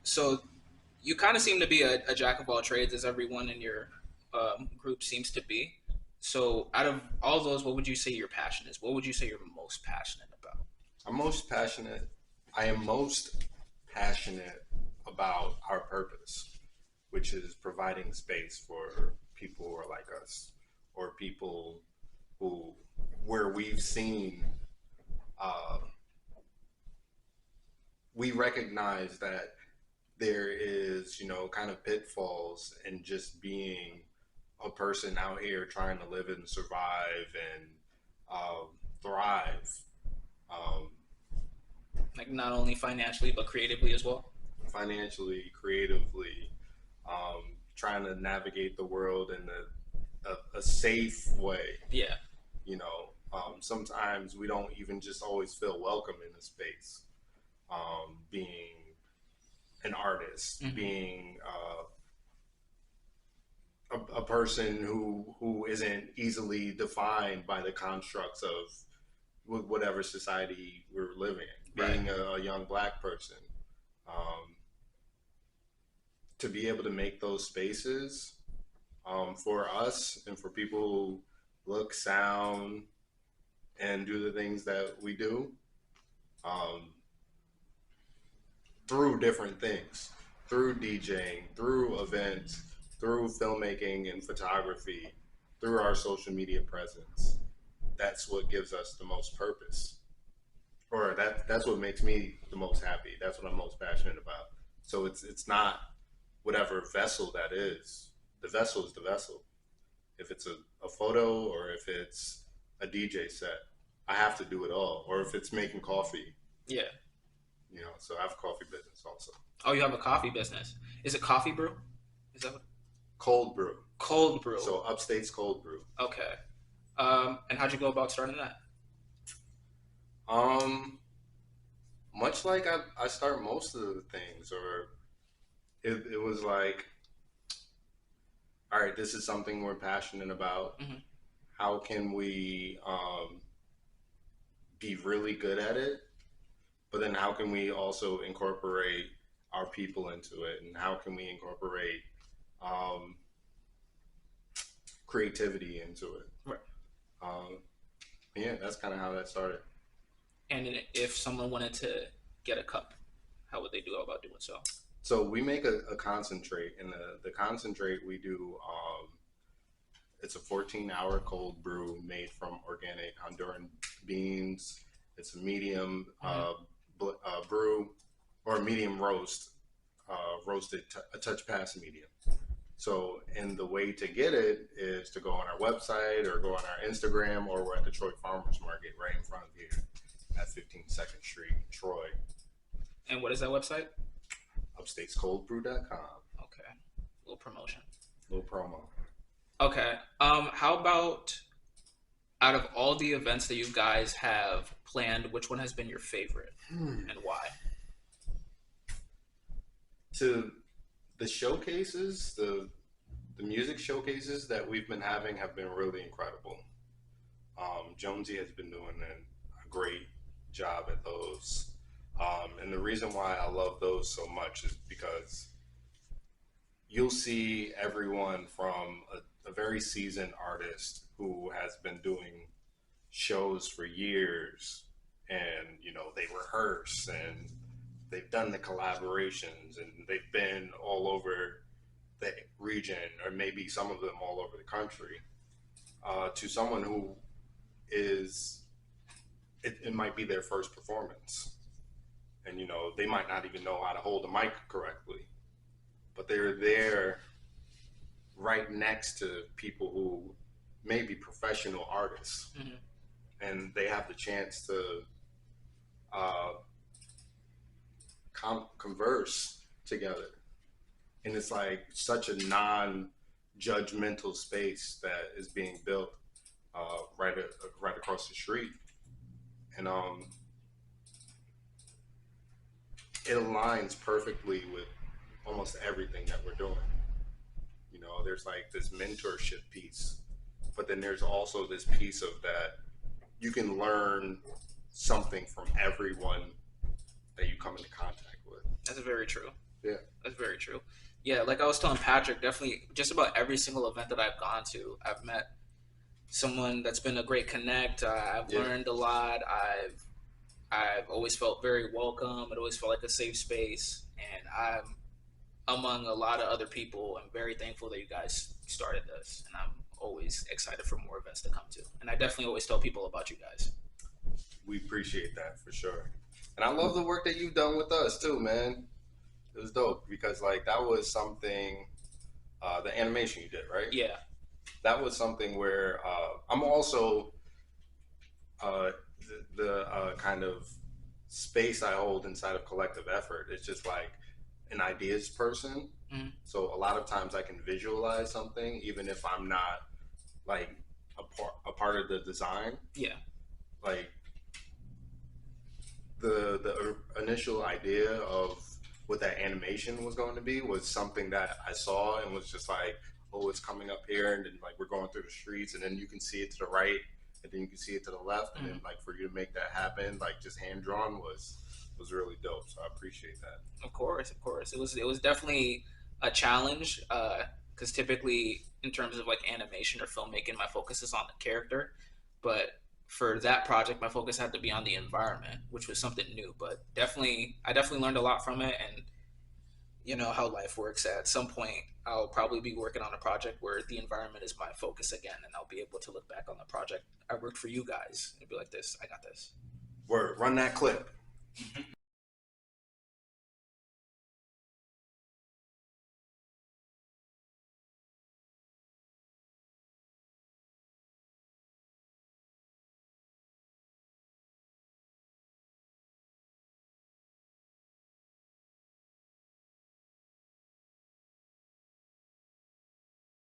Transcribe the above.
So you kind of seem to be a jack of all trades, as everyone in your group seems to be. So out of all those, what would you say your passion is? What would you say you're most passionate about? I'm most passionate. I am most passionate about our purpose, which is providing space for people who are like us, or people who, where we've seen, uh, we recognize that there is, kind of pitfalls in just being a person out here trying to live and survive and thrive. Um, Like not only financially but creatively as well. Financially, creatively, trying to navigate the world in a safe way. Yeah. Sometimes we don't even just always feel welcome in a space. Being an artist, Mm-hmm. being a person who isn't easily defined by the constructs of whatever society we're living in. Right. Being a young black person, um, to be able to make those spaces for us and for people who look, sound, and do the things that we do um, through different things, through DJing, through events, through filmmaking and photography, through our social media presence. That's what gives us the most purpose, or that's what makes me the most happy. That's what I'm most passionate about. So it's not whatever vessel that is. The vessel is the vessel. If it's a photo or if it's a DJ set, I have to do it all. Or if it's making coffee, Yeah. So I have a coffee business also. Oh, you have a coffee business. Is it coffee brew? Is that what? Cold brew. Cold brew? So Upstate's cold brew. Okay. And how'd you go about starting that? Um, Much like I start most of the things, or it was like, all right, this is something we're passionate about. Mm-hmm. How can we be really good at it? But then how can we also incorporate our people into it? And how can we incorporate um, creativity into it? Right. Um, yeah, that's kind of how that started. And if someone wanted to get a cup, how would they do about doing so? So we make a concentrate, and the concentrate we do, it's a 14-hour cold brew made from organic Honduran beans. It's a medium brew, or a medium roast, roasted a touch past medium. So, and the way to get it is to go on our website or go on our Instagram, or we're at the Troy Farmers Market right in front of you at 15th Street, Troy. And what is that website? UpstatesColdBrew.com. Okay. Little promotion. Little promo. Okay. How about out of all the events that you guys have planned, which one has been your favorite and why? To the showcases, the music showcases that we've been having have been really incredible. Jonesy has been doing a great job at those. And the reason why I love those so much is because you'll see everyone from a very seasoned artist who has been doing shows for years, and they rehearse and they've done the collaborations and they've been all over the region, or maybe some of them all over the country, to someone who is, it might be their first performance, and they might not even know how to hold a mic correctly, but they're there right next to people who may be professional artists, Mm-hmm. and they have the chance to converse together. And it's like such a non-judgmental space that is being built right across the street, and it aligns perfectly with almost everything that we're doing. There's like this mentorship piece, but then there's also this piece of that you can learn something from everyone that you come into contact with. That's very true. Yeah. That's very true. Yeah, like I was telling Patrick, definitely just about every single event that I've gone to, I've met someone that's been a great connect. I've Yeah. learned a lot. I've always felt very welcome. It always felt like a safe space, and I'm among a lot of other people. I'm very thankful that you guys started this, and I'm always excited for more events to come to. And I definitely always tell people about you guys. We appreciate that for sure. And I love the work that you've done with us too, man. It was dope because like that was something. The animation you did, right? Yeah. That was something where I'm also uh, the kind of space I hold inside of collective effort. It's just like an ideas person. Mm-hmm. So a lot of times I can visualize something even if I'm not like a part of the design. Yeah. Like the initial idea of what that animation was going to be was something that I saw and was just like, oh, it's coming up here, and then like we're going through the streets, and then you can see it to the right, and then you can see it to the left, and then like for you to make that happen, like just hand drawn was really dope. So I appreciate that. Of course, of course. It was definitely a challenge because typically in terms of like animation or filmmaking, my focus is on the character, but for that project, my focus had to be on the environment, which was something new. But I definitely learned a lot from it, and you know how life works. At some point, I'll probably be working on a project where the environment is my focus again, and I'll be able to look back on the project I worked for you guys and be like, "This, I got this." Word, run that clip.